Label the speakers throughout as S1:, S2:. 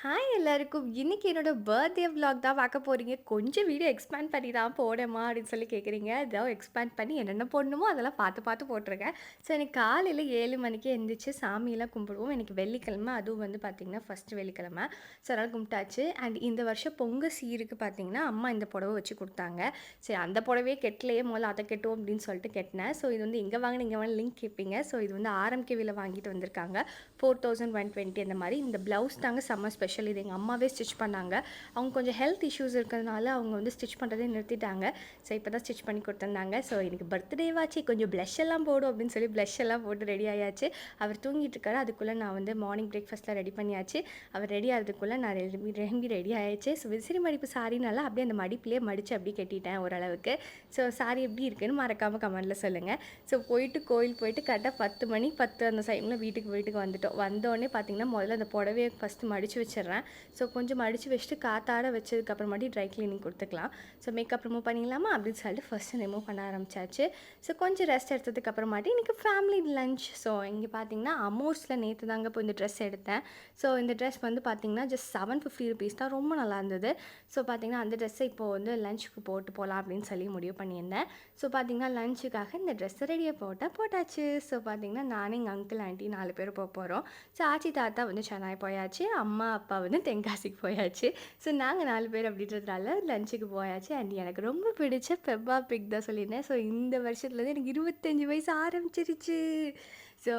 S1: Hi எல்லாருக்கும். இன்னைக்கு என்னோட பர்த்டே விலாக் தான் பார்க்க போறீங்க. கொஞ்சம் வீடியோ எக்ஸ்பேண்ட் பண்ணி தான் போடேம்மா அப்படின்னு சொல்லி கேட்குறீங்க. ஏதோ எக்ஸ்பேண்ட் பண்ணி என்னென்ன போடணுமோ அதெல்லாம் பார்த்து பார்த்து போட்டுருக்கேன். ஸோ எனக்கு காலையில் 7 மணிக்கு எந்திரிச்சு சாமியெல்லாம் கும்பிடுவோம். எனக்கு வெள்ளிக்கிழமை, அதுவும் வந்து பார்த்திங்கன்னா ஃபஸ்ட்டு வெள்ளிக்கிழமை. ஸோ அதனால் கும்பிட்டாச்சு. அண்ட் இந்த வருஷம் பொங்கல் சீருக்கு பார்த்திங்கன்னா அம்மா இந்த புடவை வச்சு கொடுத்தாங்க. சரி அந்த புடவையே கெட்டலையே, முதல்ல அதை கெட்டுவோம் அப்படின்னு சொல்லிட்டு கெட்டினேன். ஸோ இது வந்து எங்கே வாங்கின இங்கே வாங்கின லிங்க் கேட்பீங்க. ஸோ இது வந்து ஆர்எம்கேவியில் வாங்கிட்டு வந்திருக்காங்க. 4120 அந்த மாதிரி. இந்த ப்ளவுஸ் தாங்க செம்ம ஸ்பெஷல். இது எங்கள் அம்மாவே ஸ்டிச் பண்ணாங்க. அவங்க கொஞ்சம் ஹெல்த் இஷ்யூஸ் இருக்கிறதுனால அவங்க வந்து ஸ்டிச் பண்ணுறதே நிறுத்திட்டாங்க. ஸோ இப்போ தான் ஸ்டிச் பண்ணி கொடுத்துருந்தாங்க. ஸோ எனக்கு பர்த்டேவாச்சு, கொஞ்சம் ப்ளஷ் எல்லாம் போடும் அப்படின்னு சொல்லி ப்ளஷ் எல்லாம் போட்டு ரெடி ஆயாச்சு. அவர் தூங்கிட்டு இருக்காரு. அதுக்குள்ளே நான் வந்து மார்னிங் பிரேக்ஃபாஸ்ட்டில் ரெடி பண்ணியாச்சு. அவர் ரெடி ஆகிறதுக்குள்ளே நான் ரெடி ஆயாச்சு. ஸோ விசிறி மடிப்பு சாரினால அப்படியே அந்த மடிப்புலேயே மடித்து அப்படியே கட்டிட்டேன் ஓரளவுக்கு. ஸோ சாரி எப்படி இருக்குன்னு மறக்காமல் கமெண்ட்டில் சொல்லுங்கள். ஸோ போயிட்டு கோயில் போயிட்டு கரெக்டாக 10 மணி 10 அந்த டைமில் வீட்டுக்கு வந்துட்டோம். வந்தோடனே பார்த்திங்கன்னா முதல்ல அந்த புடவையை ஃபஸ்ட்டு மடித்து வச்சிடுறேன். ஸோ கொஞ்சம் மடித்து வச்சுட்டு காத்தாட வச்சதுக்கப்புறமாட்டி ட்ரை கிளீனிங் கொடுத்துக்கலாம். ஸோ மேக்கப் ரிமூவ் பண்ணிக்கலாமா அப்படின்னு சொல்லிட்டு ஃபஸ்ட்டு ரிமூவ் பண்ண ஆரம்பிச்சாச்சு. ஸோ கொஞ்சம் ரெஸ்ட் எடுத்ததுக்கப்புறமாட்டி இன்றைக்கி ஃபேமிலி லஞ்ச். ஸோ இங்கே பார்த்திங்கன்னா அமோர்ஸில் நேற்று தாங்க இப்போ இந்த ட்ரெஸ் எடுத்தேன். ஸோ இந்த ட்ரெஸ் வந்து பார்த்திங்கன்னா ஜஸ்ட் 750 ருபீஸ் தான், ரொம்ப நல்லா இருந்தது. ஸோ பார்த்திங்கன்னா அந்த ட்ரெஸ்ஸை இப்போது வந்து லஞ்சுக்கு போட்டு போகலாம் அப்படின்னு சொல்லி முடிவு பண்ணியிருந்தேன். ஸோ பார்த்திங்கன்னா லஞ்சுக்காக இந்த ட்ரெஸ்ஸை ரெடியாக போட்டாச்சு. ஸோ பார்த்திங்கன்னா நானும் எங்கள் அங்கிள் ஆண்டி 4 பேர் போகிறோம். ஸோ ஆச்சி தாத்தா வந்து சென்னை போயாச்சு, அம்மா அப்பா வந்து தென்காசிக்கு போயாச்சு. ஸோ நாங்கள் 4 பேர் அப்படின்றதுனால லஞ்சுக்கு போயாச்சு. அண்ட் எனக்கு ரொம்ப பிடிச்ச பெப்பா பிக் தான் சொல்லியிருந்தேன். ஸோ இந்த வருஷத்துலேருந்து எனக்கு 25 வயசு ஆரம்பிச்சிருச்சு. ஸோ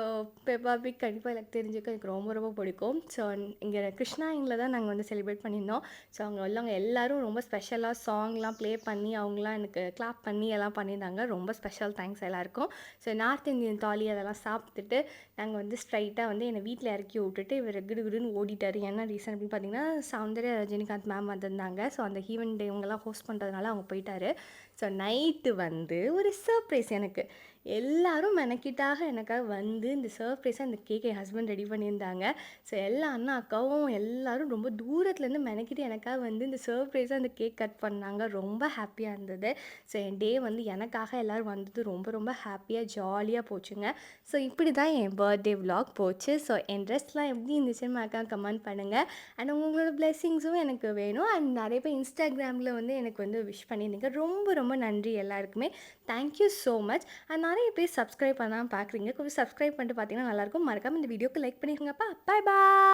S1: பெப்பா பிக் கண்டிப்பாக எனக்கு தெரிஞ்சுக்க எனக்கு ரொம்ப ரொம்ப பிடிக்கும். ஸோ இங்கே கிருஷ்ணாயினில் தான் நாங்கள் வந்து செலிப்ரேட் பண்ணியிருந்தோம். ஸோ அங்கே உள்ளவங்க எல்லோரும் ரொம்ப ஸ்பெஷலாக சாங்லாம் ப்ளே பண்ணி அவங்களாம் எனக்கு கிளாப் பண்ணி எல்லாம் பண்ணியிருந்தாங்க. ரொம்ப ஸ்பெஷல் தேங்க்ஸ் எல்லாருக்கும். ஸோ நார்த் இந்தியன் தாலி அதெல்லாம் சாப்பிட்டுட்டு நாங்கள் வந்து ஸ்ட்ரைட்டாக வந்து என்னை வீட்டில் இறக்கி விட்டுட்டு இவர் கிடுகிடுன்னு ஓடிட்டார். என்ன ரீசன் அப்படின்னு பார்த்தீங்கன்னா சௌந்தர்யா ரஜினிகாந்த் மேம் வந்திருந்தாங்க. ஸோ அந்த ஈவெண்ட் இவங்கெல்லாம் ஹோஸ்ட் பண்ணுறதுனால அவங்க போயிட்டார். ஸோ நைட்டு வந்து ஒரு சர்ப்ரைஸ் எனக்கு. எல்லோரும் மெனக்கிட்டாக எனக்காக வந்து இந்த சர்ப்ரைஸாக இந்த கேக் என் ஹஸ்பண்ட் ரெடி பண்ணியிருந்தாங்க. ஸோ எல்லா அண்ணா அக்காவும் எல்லோரும் ரொம்ப தூரத்துலேருந்து மெனக்கிட்டு எனக்காக வந்து இந்த சர்ப்ரைஸாக அந்த கேக் கட் பண்ணாங்க. ரொம்ப ஹாப்பியாக இருந்தது. ஸோ என் டே வந்து எனக்காக எல்லோரும் வந்தது ரொம்ப ரொம்ப ஹாப்பியாக ஜாலியாக போச்சுங்க. ஸோ இப்படி தான் என் பர்த்டே விலாக் போச்சு. ஸோ என் ட்ரெஸ்லாம் எப்படி இருந்துச்சுன்னு மறக்காம கமெண்ட் பண்ணுங்கள். அண்ட் உங்களோட பிளெஸ்ஸிங்ஸும் எனக்கு வேணும். அண்ட் நிறைய பேர் இன்ஸ்டாகிராமில் வந்து எனக்கு வந்து விஷ் பண்ணியிருந்தீங்க. ரொம்ப ரொம்ப நன்றி எல்லாருக்குமே. Thank you so much. அண்ட் நிறைய பேர் சப்ஸ்கிரைப் பண்ணாமல் பார்க்குறீங்க. கொஞ்சம் சப்ஸ்கிரைப் பண்ணிட்டு பார்த்தீங்கன்னா நல்லாயிருக்கும். மறக்காமல் இந்த வீடியோக்கு லைக் பண்ணிடுங்கப்பா. பாய் பாய்.